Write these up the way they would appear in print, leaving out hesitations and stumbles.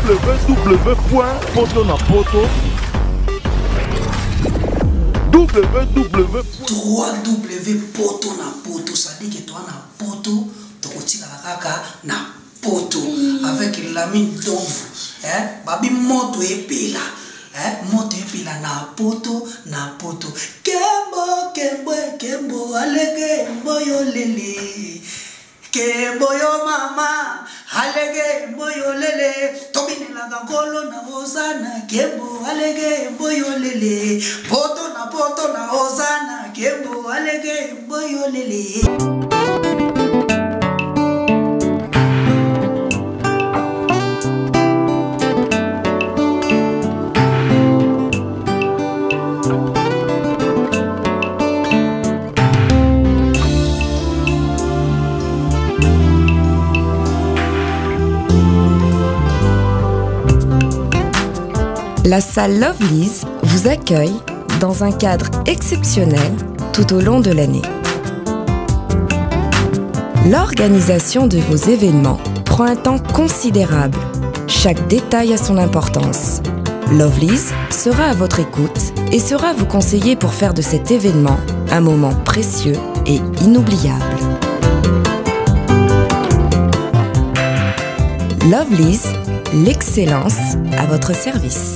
www.potonapoto www.potonapoto, ça dit que toi na poto, tu kotika kaka na poto avec l'ami d'ombre, babi moto epela, moto epela na poto, kembo alege mboyo lele, kembo yo mama alege mboyo lele, tomine la gangolo na ozana, kembo alege mboyo lele, poto na ozana, kembo alege mboyo lele. La salle Lovely's vous accueille dans un cadre exceptionnel tout au long de l'année. L'organisation de vos événements prend un temps considérable. Chaque détail a son importance. Lovely's sera à votre écoute et sera vous conseiller pour faire de cet événement un moment précieux et inoubliable. Lovely's, l'excellence à votre service.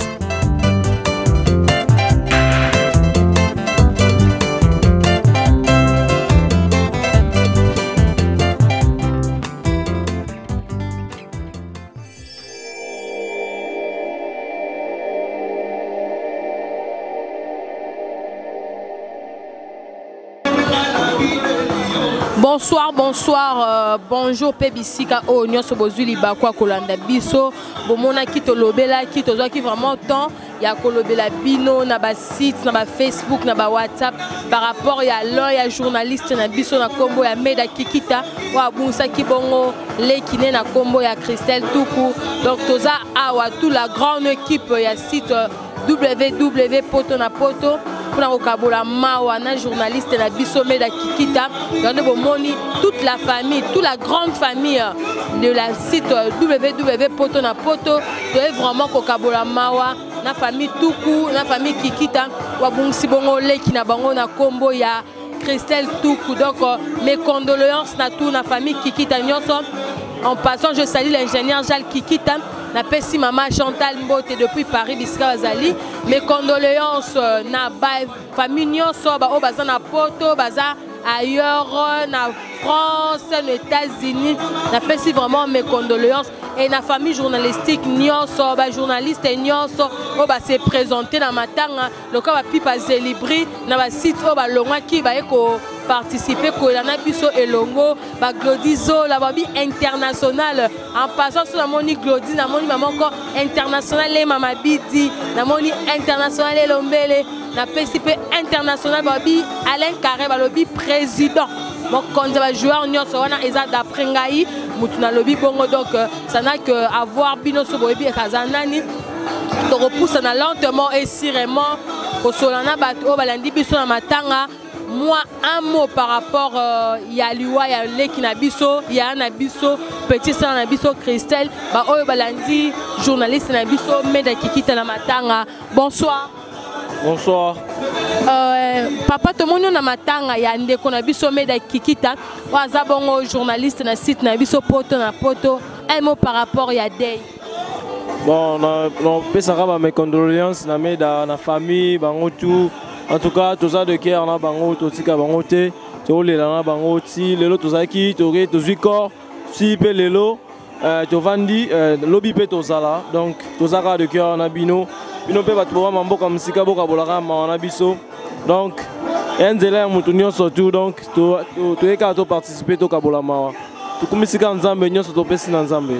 Bonsoir, bonjour Pebisika o nyoso bozuli bakwa kolanda biso bomona kito lobela kito zaki vraiment temps ya kolobela bino na ba site na ba Facebook na ba WhatsApp par rapport ya l'un ya journaliste na biso na kombo ya Meda Kikita wa bunsa kibongo lekine na kombo ya Christelle Tuku donc toza awa toute la grande équipe ya site www.potonapoto pour la mawana journaliste na biso Meda Kikita moni toute la famille, toute la grande famille de la site www.potonapoto doit vraiment kokabola mawa na famille Tuku na famille Kikita wa bungsi bongo leki na bango na kombo ya Christelle Tuku donc mes condoléances na tout na famille Kikita nyonso. En passant je salue l'ingénieur Jal Kikita na pesi maman Chantal Mbote depuis Paris bisika bazali mes condoléances na ba famille nyonso ba o baza na poto baza ailleurs na France, aux États-Unis, na pesi vraiment mes condoléances et na famille journalistique nyonso ba journaliste nyonso o ba se présenter na matanga le cas ba pipa zelibri na ba site o ba longwa ki ba eko participer ko na biso elongo ba Glodizo la babi international en passant sur la moni Glodi na moni maman ko international les mama bidi na moni international les lombele na PCP international babi Alain Carré ba lobby président donc quand va joueur nyonso wana eza d'après ngai mutuna lobby bongo donc ça n'a que avoir bino so boyebi ekazanani to repousse na lentement et sirement ko solana bato balandi biso na matanga. Moi, un mot par rapport à Yaliwa, Yaleki Nabiso, Yanabiso, petit sœur Nabiso, Christelle, Oyo Balandi, journaliste Nabiso, Meda Kikita Namatanga. Bonsoir. Bonsoir. Papa, tout le monde na matanga, Yande Konabiso, Meda Kikita, Wazabongo, journaliste na site Nabiso, Poto na Poto. Un mot par rapport à Yadei. Bon, on peut savoir mes condoléances, na Meda, na famille, Bangotou. En tout cas, tout ça de cœur, on a bango, tout ça bango té, tout les lana bango ti, les lots tout ça qui, tout les tout corps, si pe les lots, tout vandi, lobby pe tout ça là, donc tout ça de cœur on a bino, bino pe va trouver mambo comme si kabo kabolara ma on a biso, donc enzela mutunyo surtout donc tout les cas tout participer tout kabolama, tout comme si quand nzambe nyo surtout pesi na nzambe.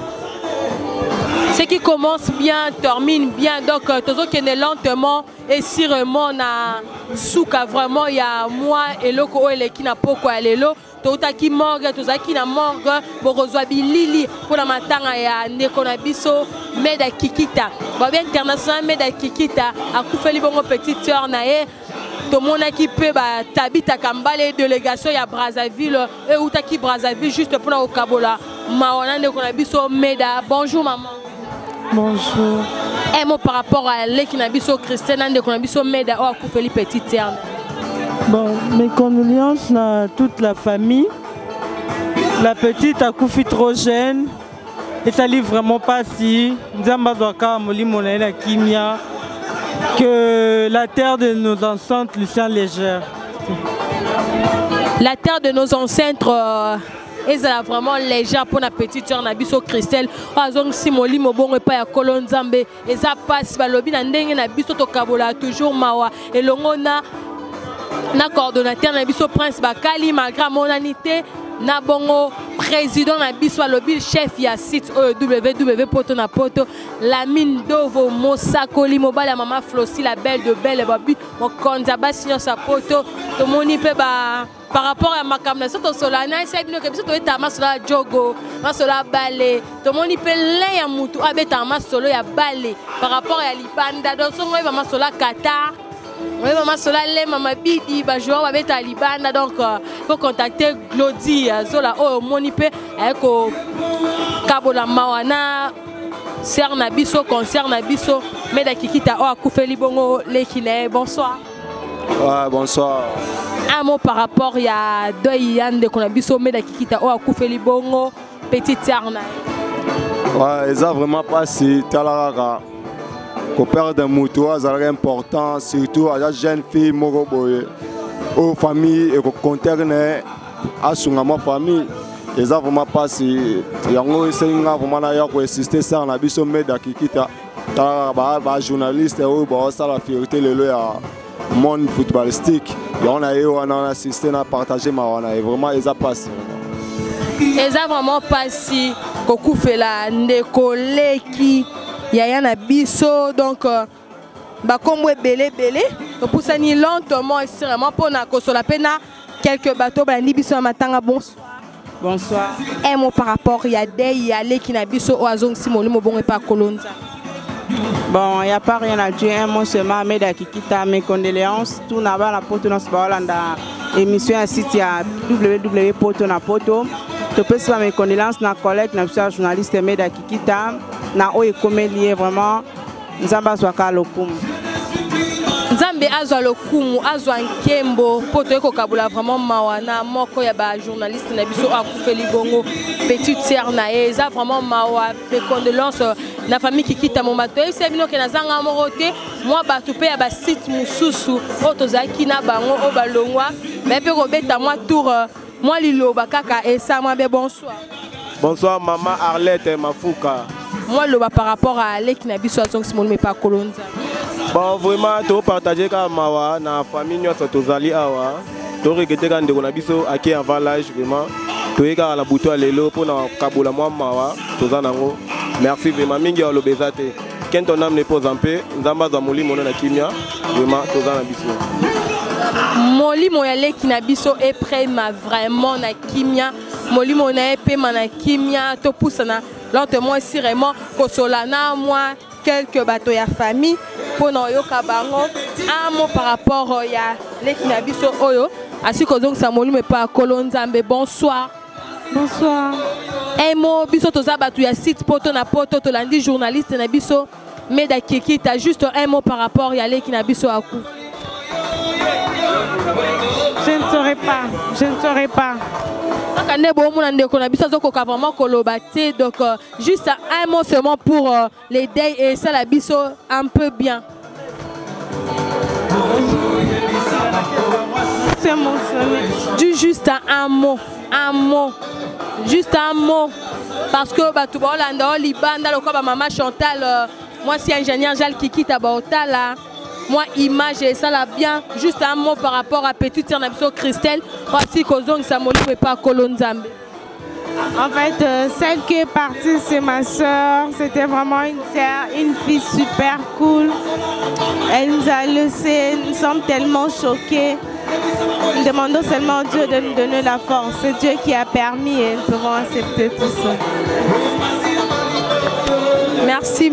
Ce qui commence bien, termine bien, donc tout ce qui est lentement et sûrement na souka vraiment il y a moi et loko ele qui n'a pas quoi aller lo tout ça qui morgue tout ça qui na morgue pour rejoindre Lili pour la matanga ya ndeko na biso Meda Kikita ba bien international Meda Kikita a coupé les bongo petite sœur na e tout monde qui peut ba Tabita Kambale délégation ya Brazzaville et outaki Brazzaville juste pour la Okabola mawana ndeko na biso Meda. Bonjour maman. Bonjour. Un mot par rapport à l'Ekinabiso Christiane, Ndekonabiso Meda, ou à Koufeli Petite Terne. Bon, mes condoléances à toute la famille. La petite a Koufi trop jeune. Et ça livre vraiment pas si. Que la terre de nos ancêtres lui soit légère. La terre de nos ancêtres est vraiment légère pour la petite sœur Nabiso Christelle. Azong Simoli Mobongo et pas Kolon Zambe. Et ça passe par le bin ndenge Nabiso to Kabola toujours mawa. Et l'ongona na coordonnateur Nabiso Prince Bakali malgré mon anité. Nabongo président Nabiso Lobil chef ya site www poto na poto la mine d'ovo Mosakoli mobile maman Flossi la belle de belle babi mon konzaba signon sa poto to moni pe ba par rapport à ma caméra to solana c'est bien que biso to eta masola jogo masola balé to moni pe lin ya mutu abeta masolo ya balé par rapport à libanda donc so ngoi ba masola Qatar. Oui, maman Sola, maman Bidi, joueur avec Talibana, donc il faut contacter Glody, Zola, oh, Monipe, avec Kabola Mawana, Ser Nabiso, concert Nabiso, Meda Kikita, oh, Koufeli Bongo, Lekile, bonsoir. Ouais, bonsoir. Un mot par rapport à Doyan de Konabiso, Meda Kikita, oh, Koufeli Bongo, Petite Serna. Ouais, ils ont vraiment passé, Talara. Qu'on perd des moutons, c'est important, surtout à la jeune fille, aux familles et qu'on concerne à son famille. Ils ont vraiment passé. Il y a vraiment assisté ça, on a vu son média qui quitte les journalistes et la fierté le monde footballistique. On a assisté, on a partagé, et vraiment ils ont passé. Ils ont vraiment passé. Kokou fait la Ndekoleki. Yaya na biso donc bakomwe belé pour ça ni lentement extrêmement pour na kosola pena quelques bateaux bandi biso matanga bonsoir. Bonsoir. Un mot par rapport ya dei ya leki na biso oazong simoli mobongo et pas kolonza. Bon, il n'y a pas rien à dire, un mot seulement, Meda Kikita, mes condoléances. Tout n'a pas la poto dans ce balanda. Émission à site à www.poto na poto. Tu peux faire mes condoléances na collègue, na journaliste Meda Kikita. Na oye lié vraiment Nzamba Zwaka Lokumu. Nzambe azwa lokumu azwa nkembo poto eko kabula vraiment mawana moko ya ba journaliste na biso akufeli bongo petite sœur na eza vraiment mawa mes condoléances na famille Kikita momato et c'est bino ke nazanga morote moi batu pe ya ba site mususu otozaki na bango o balongwa mais pe ko beta moi tour moi liloba kaka et ça moi be bonsoir. Bonsoir maman Arlette Mafuka. Moi, par rapport à l'Ekinabiso, mais pas Kolonza. Bon, vraiment, tu as partagé avec la famille, tu as allé à tu as regretté quand tu as biso à avant l'âge, vraiment. Tu as la bouteille à l'élo pour Kaboula Mawa, tu as merci vraiment, mingi à l'obésate. Quand ton âme n'est pas en paix, nous avons zamoli mon na kimia, vraiment, tu as biso. Moli mon l'Ekinabiso est prêt, ma vraiment na kimia. Moli mon épée, na kimia, to poussana. Lentement ici vraiment kosolana moi quelques bateaux ya famille pour no yo kabango un mot par rapport ya l'Ekinabiso oyo ainsi que donc Samoli mais pas Kolonzambe bonsoir. Bonsoir. Un mot biso toza bateau ya site poto na poto to landi journaliste na biso Meda Kikita juste un mot par rapport ya l'Ekinabiso à coup. Je ne saurais pas. Donc juste un mot seulement pour les deuils et ça la biso un peu bien. C'est mon Du juste un mot. Juste un mot. Parce que bah, tout le monde Libanda, le maman Chantal, moi c'est ingénieur Jal Kikita Baotala. Moi, image et ça là bien. Juste un mot par rapport à Petite Sœur Nabiso Christelle. Voici qu'Ozong Samoli et pas Kolonzambe. En fait, celle qui est partie, c'est ma soeur. C'était vraiment une sœur, une fille super cool. Elle nous a laissés, nous sommes tellement choqués. Nous demandons seulement à Dieu de nous donner la force. C'est Dieu qui a permis et nous pouvons accepter tout ça. Merci.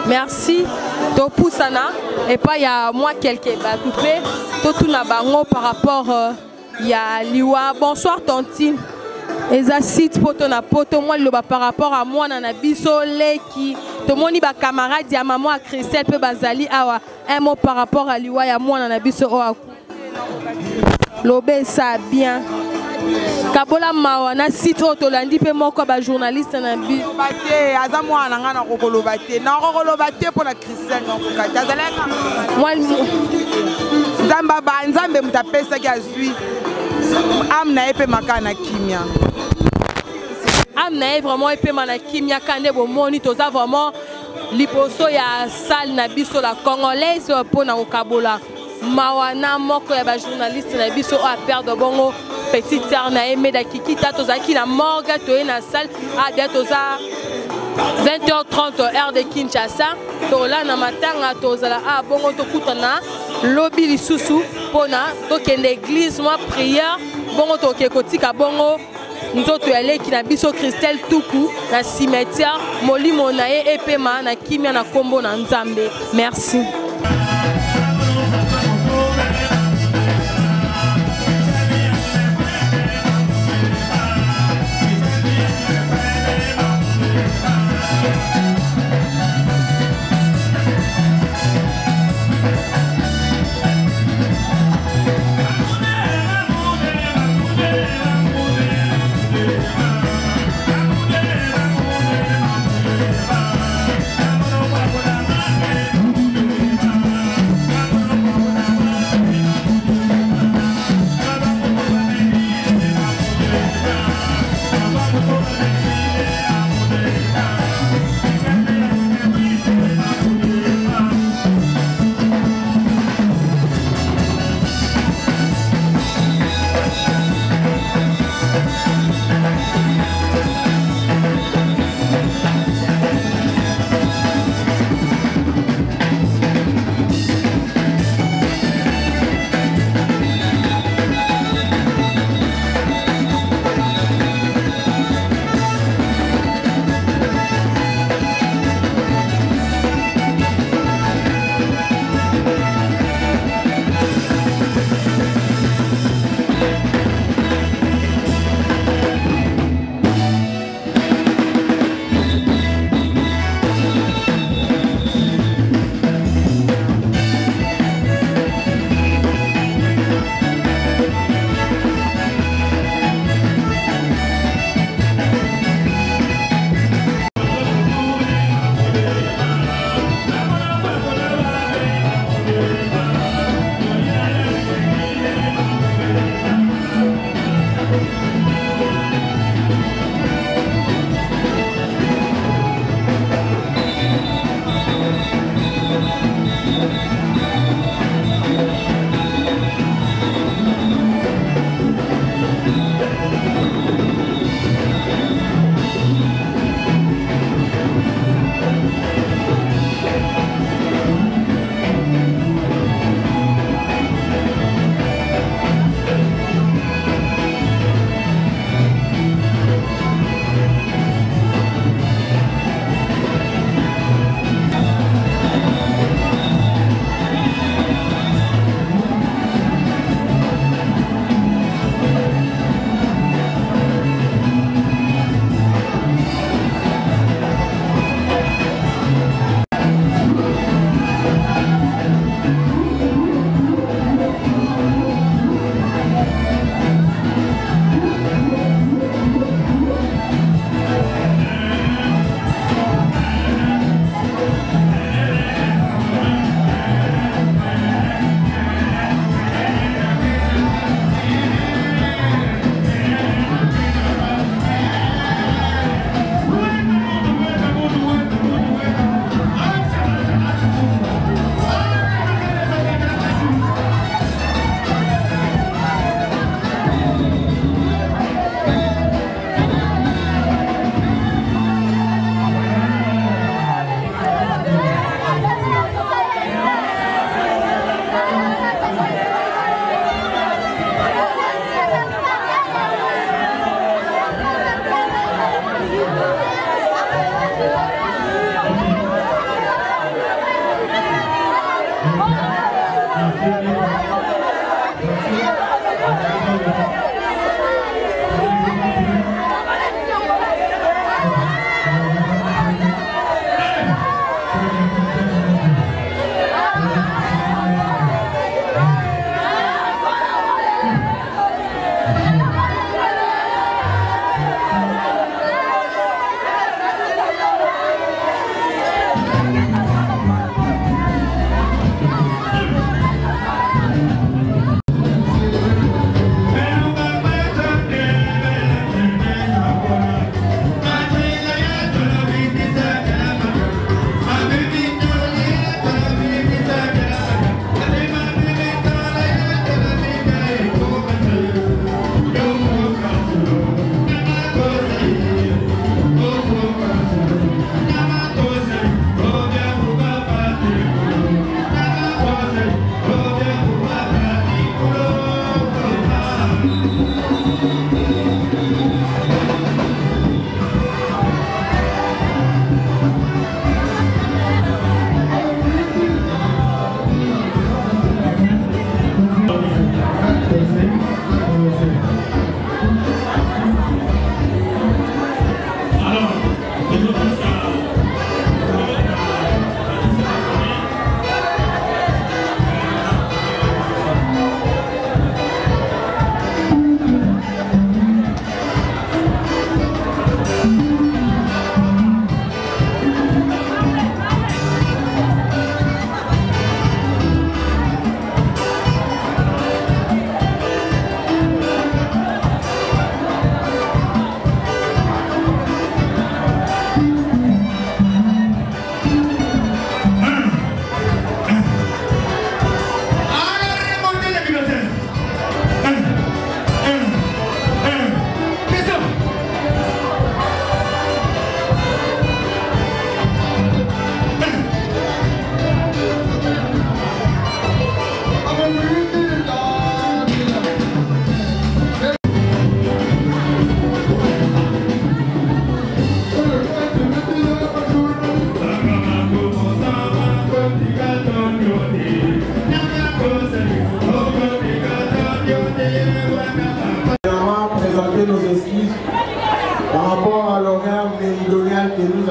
Merci. Topusana. Et pas il y a moi quelqu'un batupé. Tout na bango par rapport il y a Liwa. Bonsoir Tantine. eza site poto na poto moi loba par rapport à moi na biso leki to moni ba camarade ya maman à Christelle pe bazali awa un mot par rapport à liwa ya moi na biso o lobé ça bien kabola mawa na site otolandi pe moko ba journaliste na biso baté aza mwana nga na kokoloba te na kokoloba te pour la Christelle nyoka tazalaka moi nzambe mutapesa ki azwi amna epe makana kimia amna vraiment epe mana kimia kande bo moni toza vraiment liposo ya salle na biso la congolaise pour na okabola mawana moko ya ba journaliste na biso a perdre bongo petite sœur na Emeda Kikita tozaki na morgue to na salle a bien toza 20h30 heure de Kinshasa to la na matanga tozala a bongo to kutana lobby lisusu pona to kende église moi prière bongo to ke kotika bongo nzoto ya leki na biso Christelle Tuku na cimetière molimo na ye epema na kimia na kombo na Nzambe. Merci.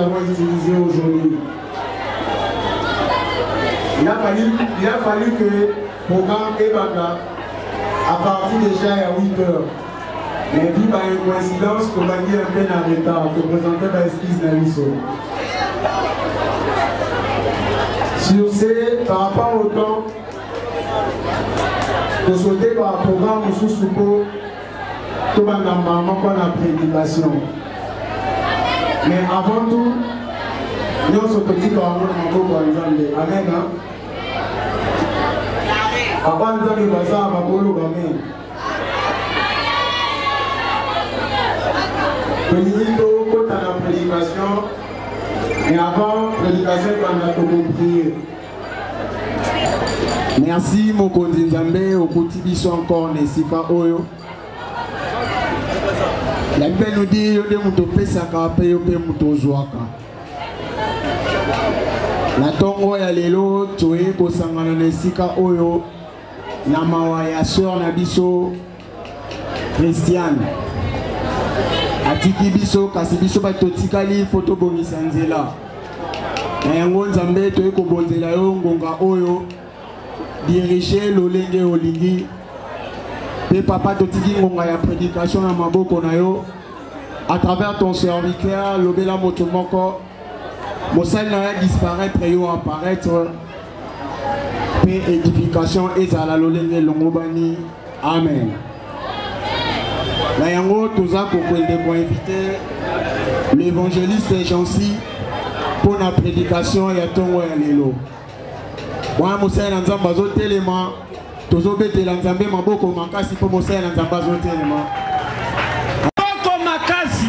allons utiliser aujourd'hui. Il a fallu que le programme Ebaka, à partir déjà à 8 heures, mais vu par une coïncidence, qu'on va dire un peu en retard, que présenter par l'esquisse Naliso. Sur ce, par rapport au temps, nous souhaitons par le programme sous Soupo, tout le monde la prédication. Mais avant tout, nous sommes petits parents de Amen. Papa nous a dit que ça va bolo Amen. Nous sommes la prédication. Et avant la prédication, on a prier. Merci mon Kondi Nzambe au côté biso encore Nesika Oyo. La Bible nous dit que nous devons faire ça. La tongo ya lelo toye kosangana Nesika Oyo na mawa ya sœur na biso Christiane. Atiki biso kasi biso batotikali photo bongisa nzela. Na yango Nzambe toye kobonzela yo ngonga oyo diriger lolenge olingi. Et papa totiki ngonga ya prédication na maboko na yo à travers ton serviteur lobela moto moko mosali na ya disparaître yo apparaître et édification ezala lolenge longobani. Amen. Na yango toza kokwende ko inviter l'évangéliste Jansi pour la prédication ya tongo ya lelo. Wa mosali na Nzambe azotelema tozobetela Nzambe maboko makasi po mosali na Nzambe azotelema. Maboko makasi.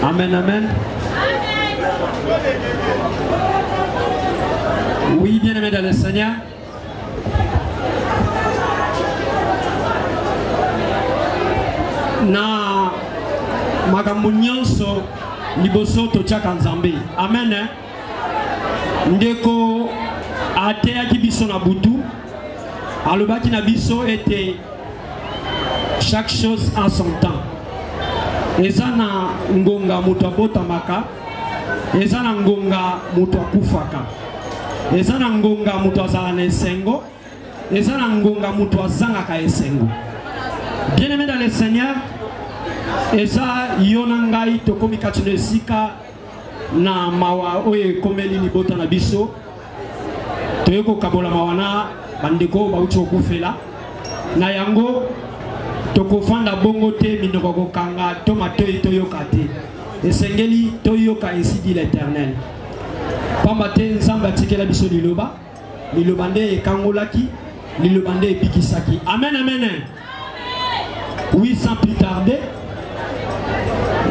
Amen, amen. Oui, bien-aimés dans le Seigneur. Na makambo nyonso liboso totiaka Nzambe. Amen. Ndeko ateyaki biso na butu alobaki na biso ete chaque chose en son temps. Eza na ngonga moto abotamaka, eza na ngonga moto akufaka, eza na ngonga moto azala na esengo, eza na ngonga moto azangaka esengo. Bien-aimé dans le Seigneur, eza yona ngai tokomi kati na esika na mawa oye komeli libota na biso toyeko kabola mawana bandeko bauti okufela na yango tokofanda bongo te minoko kokanga to matoyi toyoka te esengeli toyoka ainsi dit l'Éternel. Pamba te Nzambe atikela biso liloba liloba nde ekangolaki liloba nde epikisaki. Amen, amen. Oui, sans plus tarder,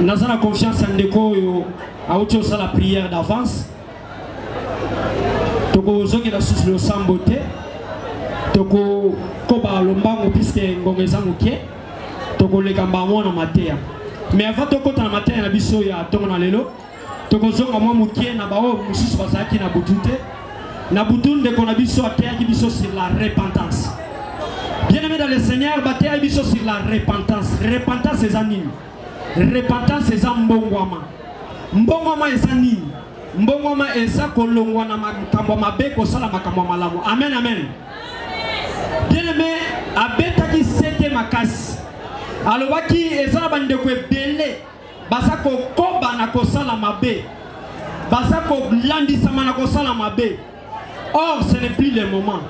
nous avons la confiance en Ndeko à autre chose à la prière d'avance. Toko zoki la sous le samboté. Toko koba lombango puisque ngongeza mukie. Toko le gamba mwana matea. Mais avant toko ta matea na biso ya tongo na lelo. Toko zonga mwa mukie na bao mususu basaki na butute. Na butunde kona biso atea ki biso sur la repentance. Bien-aimé dans le Seigneur, bataille biso sur la repentance. Repentance c'est anime. Repentance c'est mbongwama. Mbongwama est anime. Mbongwama est ça kolongwa na makambo mabe ko sala makambo malamu. Amen, amen. Bien-aimé, abeta ki sete makasi. Alobaki ezala bandeko ebele. Basa ko koba na ko sala mabe. Basa ko landisa na ko sala mabe. Or ce n'est plus le moment.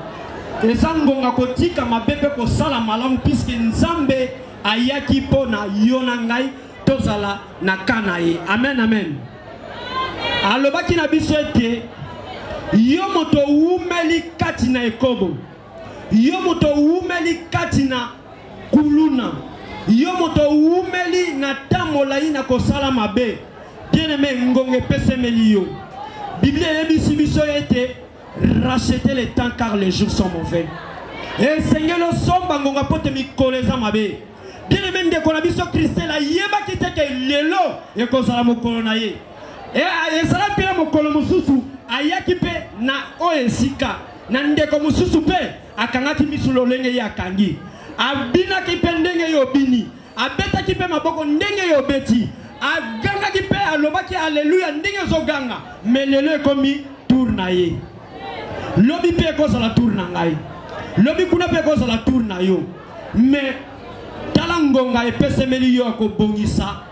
Ezangonga kotika mabepe ko sala malamu puisque Nzambe ayaki po na yona ngai tozala na kanaye. Amen, amen. Alobaki na biso ete yo moto umeli kati na ekobo, yo moto umeli kati na kuluna, yo moto umeli na tamolai na kosala mabe. Bien-aimé ngonge pesemeli yo. Bible ebisi biso ete racheter le temps car les jours sont mauvais. Et Seigneur le somba ngonga pote mikoleza mabe. Bien-aimé ndeko na biso Christel ayeba kiteke lelo ekozala mokolo na ye. Et sala pela mokolo mususu ayaki pe na oesika na ndeko mususu pe akangaki misu lolenge ya kangi. Abina ki pe ndenge yo bini. abeta ki pe maboko ndenge yo beti aganga ki pe alobaki alléluia ndenge zo ganga mais lelo ekomi tour na ye lobi pe ko la tour na ngai lobi kuna pe ko la tour na yo mais tala ngonga epesemeli yo ko bongisa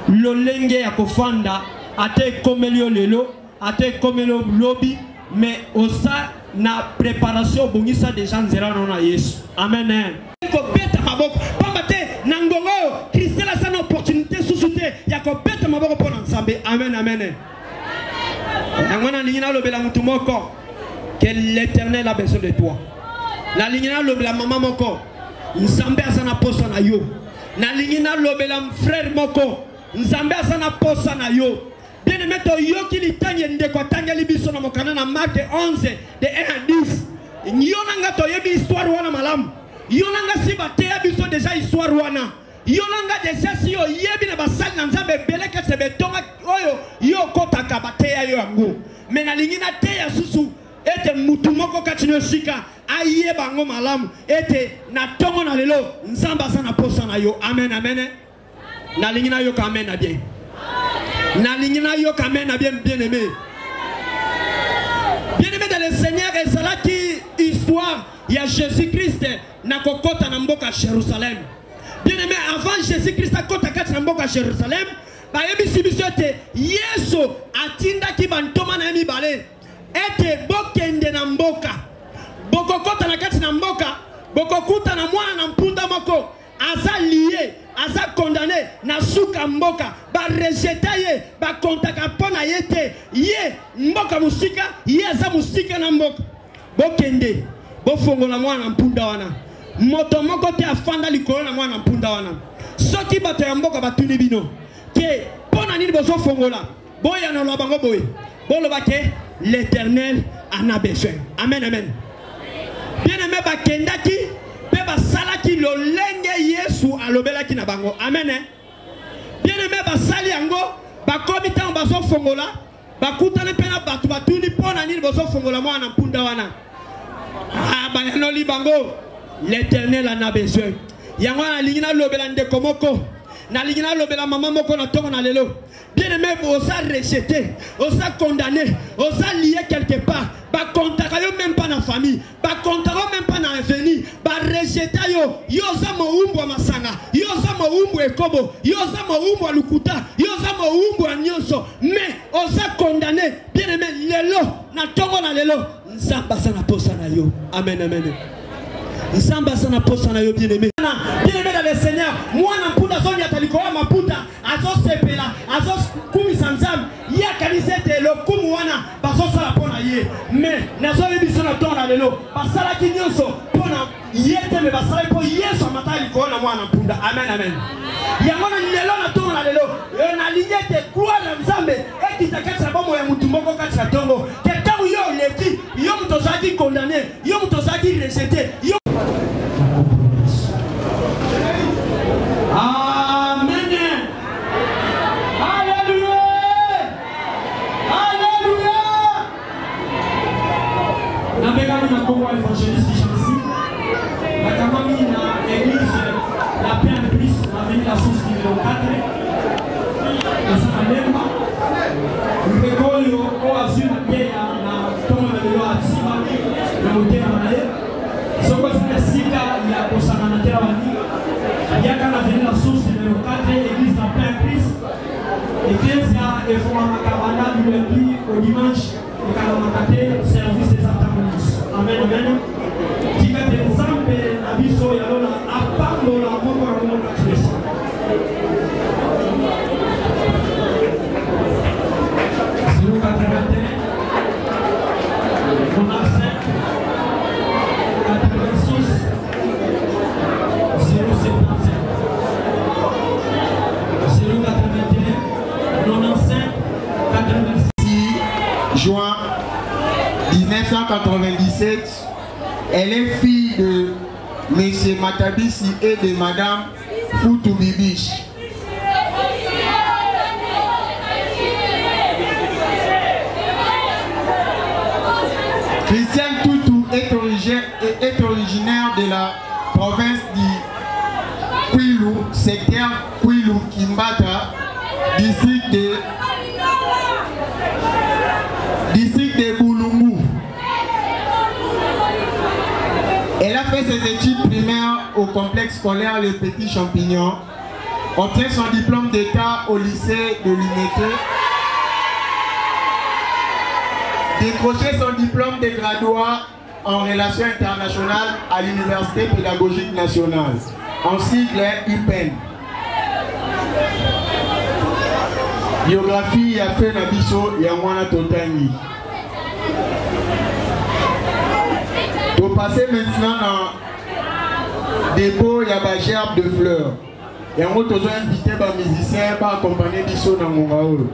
lolenge ya kofanda ate komelio lelo ate komelio lobi mais osa na préparation bongisa déjà nzela na Yesu amen ko beta maboko pamba te na ngongo Christ la sana opportunité susute ya ko beta maboko pona nsambe amen amen ngwana lingina lobela mutu moko que l'Éternel a besoin de toi la lingina lobela maman moko nsambe asana posa na yo na lingina lobela frère moko nsambe asana posa na yo. Bien aimé, yo qui litanye ndeko tangeli biso na mokana na Marc 11 de 1 à 10. Yonanga to yebi histoire wana malam. Yonanga si bateya biso déjà histoire wana. Yonanga déjà si yo yebi na basali na nzambe beleka se betonga oyo yo kotaka bateya yo yango. Mais na lingina teya susu ete mutu moko katino shika ayeba ngo malam ete na tongo na lelo nzamba sana posa na yo. Amen amen. Na lingina yo ka amen na bien. Na lingina yo kamen na bien aimé. Bien aimé dans le Seigneur et cela qui histoire il y a Jésus-Christ na kokota na mboka Jérusalem. Bien aimé avant Jésus-Christ akota kati na mboka Jérusalem, ba yebi sibiso te Yesu atinda ki bantoma na mibale ete bokende na mboka. Bokokota na kati na mboka, bokokuta na mwana na mpunda moko aza lié aza condamné na suka mboka ba rejeta ye ba kontaka pona yete ye mboka musika ye aza musika na mboka bokende bofongola mwana mpunda wana moto moko te afanda likolo na mwana mpunda wana soki bato ya mboka batuni bino ke pona nini bozo fongola boya na loba bango boye boloba ke l'Éternel en a besoin amen amen bien aimé bakendaki basalaki lolenge Yesu alobelaki na bango amen bien aimé basali yango bakomi tango bazo fongola bakutana pena batu batuni pona nini bazo fongola mwana mpunda wana bayanoli bango l'Éternel en a besoin yango na lingina lobela ndeko moko na lingina lobela mama moko na tongo na lelo bien aimé osa rejeté osa condamné osa lié quelque part ba kontaka yo même pas na famille ba kontaka même pas na avenir ba rejeté yo za moumbu wa masanga yo za moumbu ekobo yo za moumbu wa lukuta yo za moumbu wa nyonso mais osa condamné bien aimé lelo na tongo na lelo nzamba sana posa na yo amen amen nzamba sana posa na yo bien aimé dans le Seigneur moi na mpunda zoni atalikoa maputa azo sepela azo kumisa nzambe ya kanisa te lo kumu wana bazo sala pona ye mais nazo yebiso na tona lelo basala ki nyonso pona yete me basala po Yesu amatali ko na mwana mpunda amen amen yango na lelo na tona lelo na linyete gloire na nzambe ekitakatsa bomo ya mutu moko katsa tongo ke tangu yo leki yo mutozaki condamné yo mutozaki rejeté yo amen alléluia alléluia na begani na Congo évangéliste Jansi la kamami na église la paix en Christ na veni la source numéro 4 na Salemba mpekoyo o azul ya na tongo na lelo atsima na motema na ye soko sina sika ya kosana na tera bani yaka na veni la source numéro 4 église la paix en Christ église ya efoma makabanda du lundi au dimanche ekamakate service des antagonistes amen amen tika te nzambe na biso ya lona apambola moko ya moko katisa Juin 1997, elle est fille de M. Matabisi et de Madame Foutou Bibiche. Christiane Toutou est originaire de la province du Kwilu secteur Kwilu Kimbata, district de Boulungu. Elle a fait ses études primaires au complexe scolaire Le Petit Champignon, obtient son diplôme d'état au lycée de l'Unité, décroché son diplôme de graduat en relations internationales à l'Université pédagogique nationale, en sigle UPEN. Biographie a fait Nabiso Yamwana Totani. Pour passer maintenant dans le dépôt, il y a des gerbes de fleurs. Et on va inviter les musiciens pour accompagner Bisso dans mon rôle.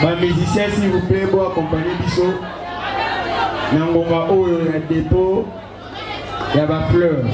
Les musiciens, s'il vous plaît, pour accompagner Bisso dans mon rôle, il y a le dépôt, il y a des fleurs.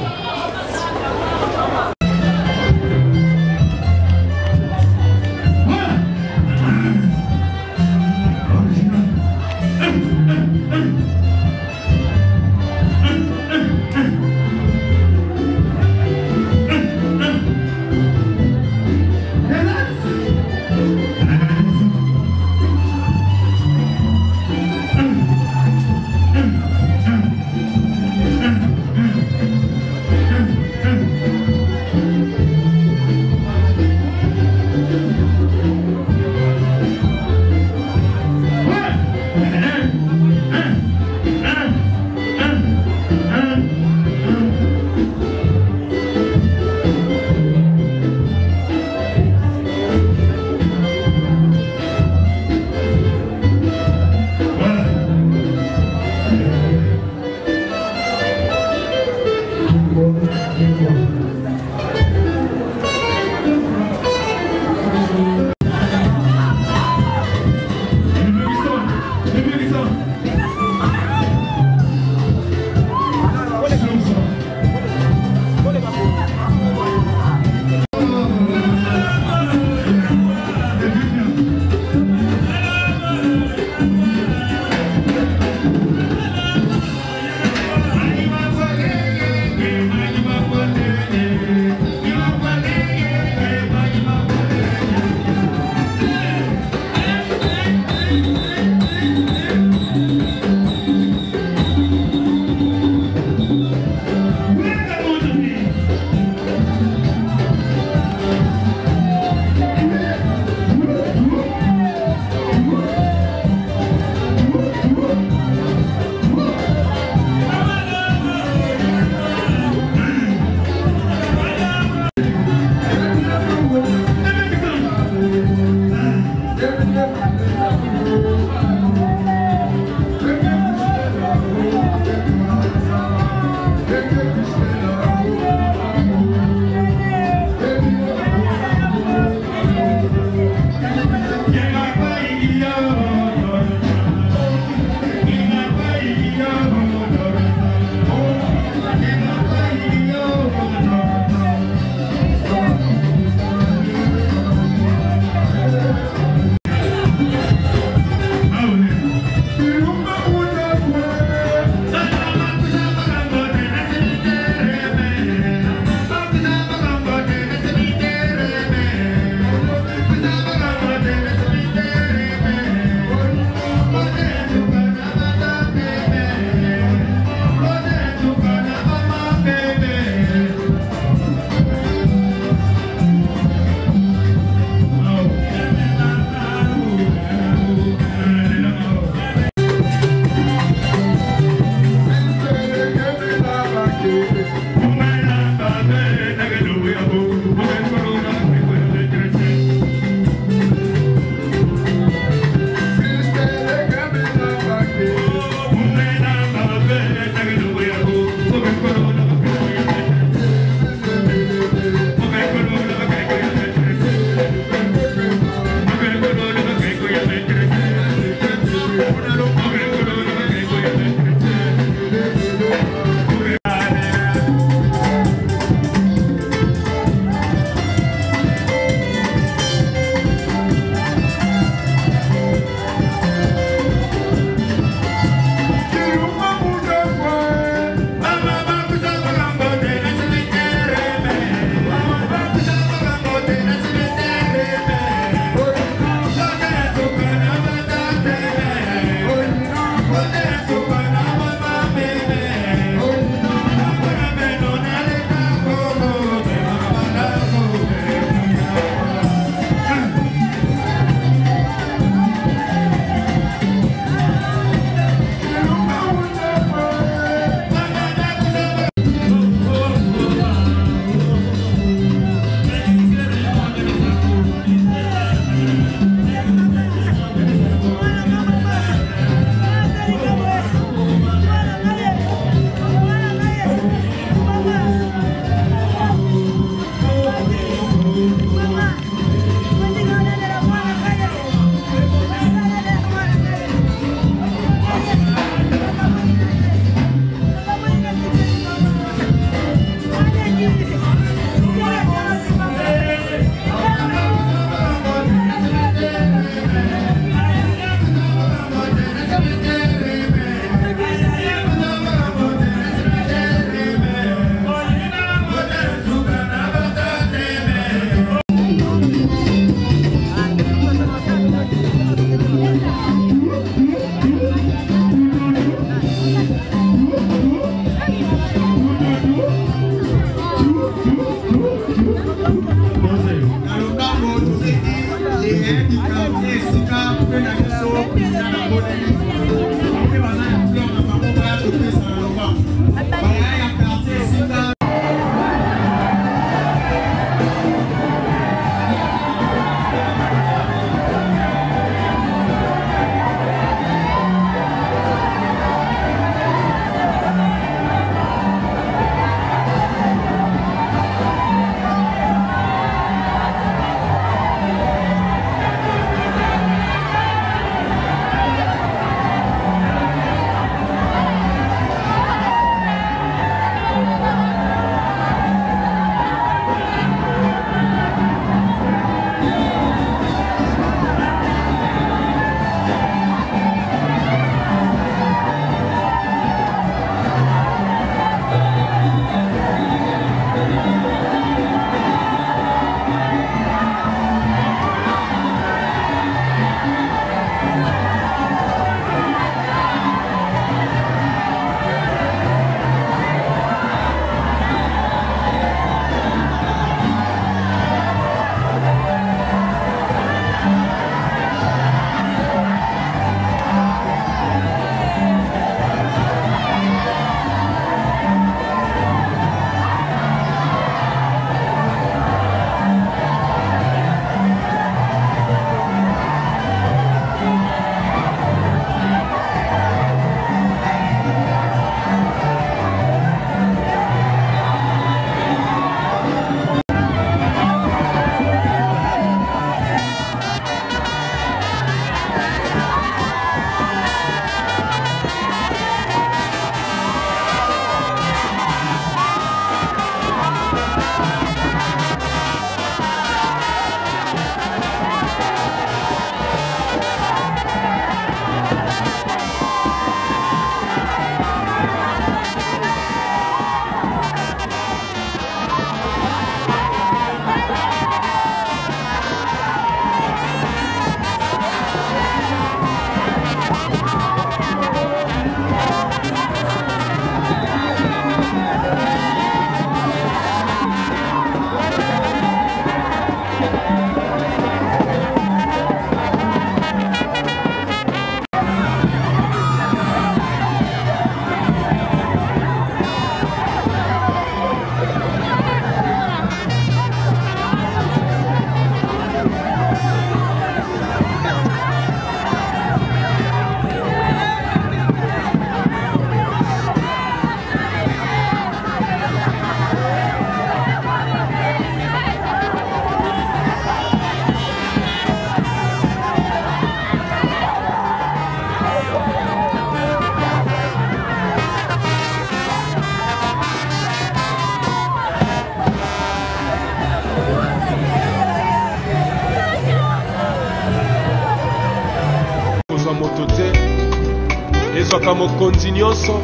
ezwaka mokonzi nyonso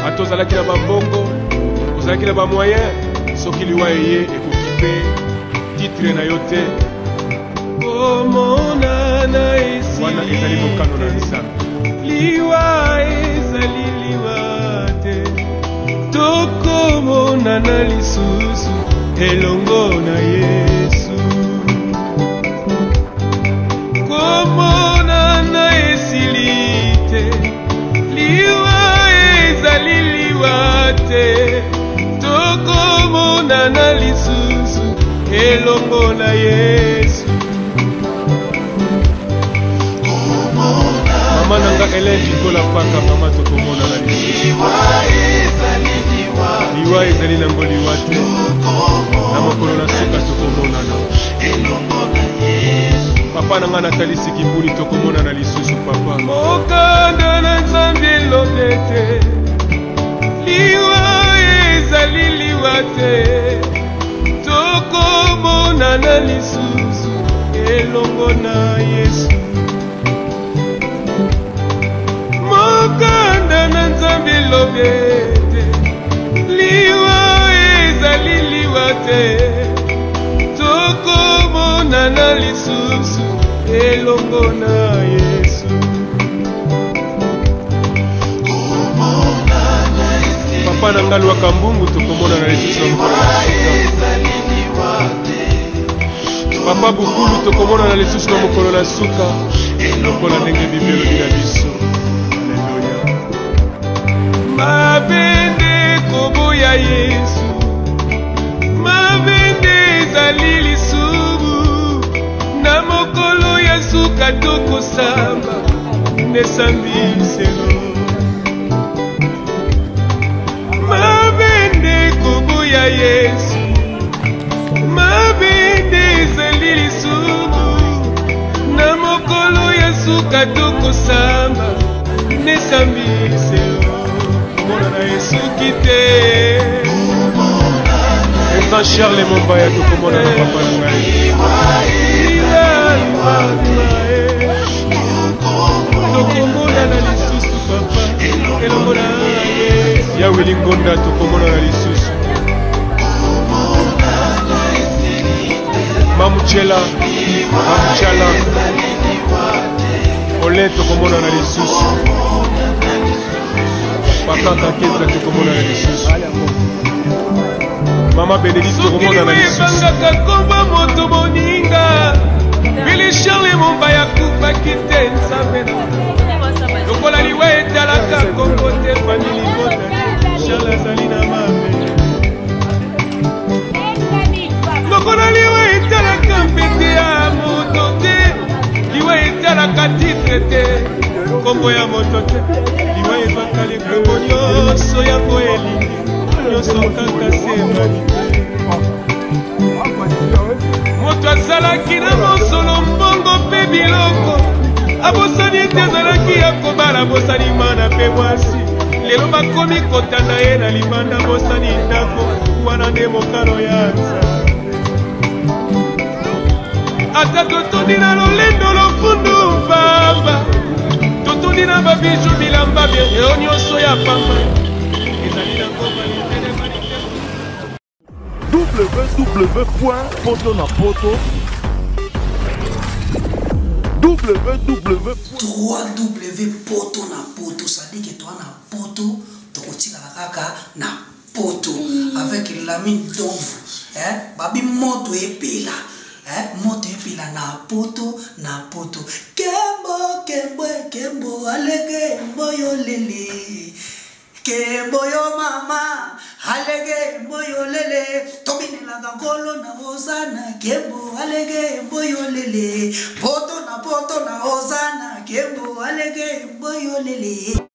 ata ozalaki na bambongo ozalaki na bamoyen soki liwa eye ekoki mpe titre na yo te omonana wana ezali mokano na nzambe liwa ezali liwa te tokomonana lisusu elongo na Yesu komonana esili te liwa ezali liwa te tokomonana lisusu elongo na Yesu mama nanga eleki kola paka mama tokomonana lisusu liwa ezali nango liwa te na mokolo na suka tokomonana papa nanga natalisi kibuli tokomonana lisusu papa mokanda na nzambe elobe te liwa ezali liwa te tokomonana lisusu elongo na Yesu mokanda na nzambe elobe te liwa ezali liwa te tokomonana lisusu elongo na Yesu papa na ngalwaka mbungu tokomonana lisusu Papa Bukulu tokomona na lisusu na mokolo na suka lokola ndenge bibelo bina biso. Alleluya. Mabende koboya Yesu, mabende ezali lisumu na mokolo ya suka tokosamba nesambiselo. Mabende koboya Yesu, mabende ezali lisumu na mokolo ya suka tokosamba nesambiselo. Mona na Yesu kite Eva Charles Mombaya tokomona na papa na ngai. Tokomona na lisusu papa elomona ya Wilingonda tokomona na lisusu. Mamuchela Ole tokomona na lisusu. Pakaka keza tokomona na lisusu. Mama Benedicte tokomona na lisusu. Bangaka komba moto moninga Billy Charles Mombaya kupa kite nsabena lokola liwa etalaka Kongo te famili mota Charles azali na mabe lokola liwa etalaka mpete ya moto te liwa etalaka titre te kombo ya moto te liwa ezwaka likombo nyonso yango elingi nyonso kaka semani moto azalaki na mosolo mbongo mpe biloko abosani ete azalaki ya kobala bosani mana mpe mwasi lelo bakomi kotanda ye na libanda bosani ndako wana nde mokano ya nzambe. Ata totondi na lolendo lofundu pamba totondi na babiju bilamba byo nyonso ya pamba ezali na ngoma www.potonapoto www.potonapoto c'est-à-dire que toi na poto tokotika kaka na poto avec l'ami d'ombre babi moto epela moto epela na poto kembo alege mboyo lele kembo yo mama alege mboyo lele tobinela ngolo na hosana kembo alege mboyo lele poto na hosana kembo alege mboyo lele.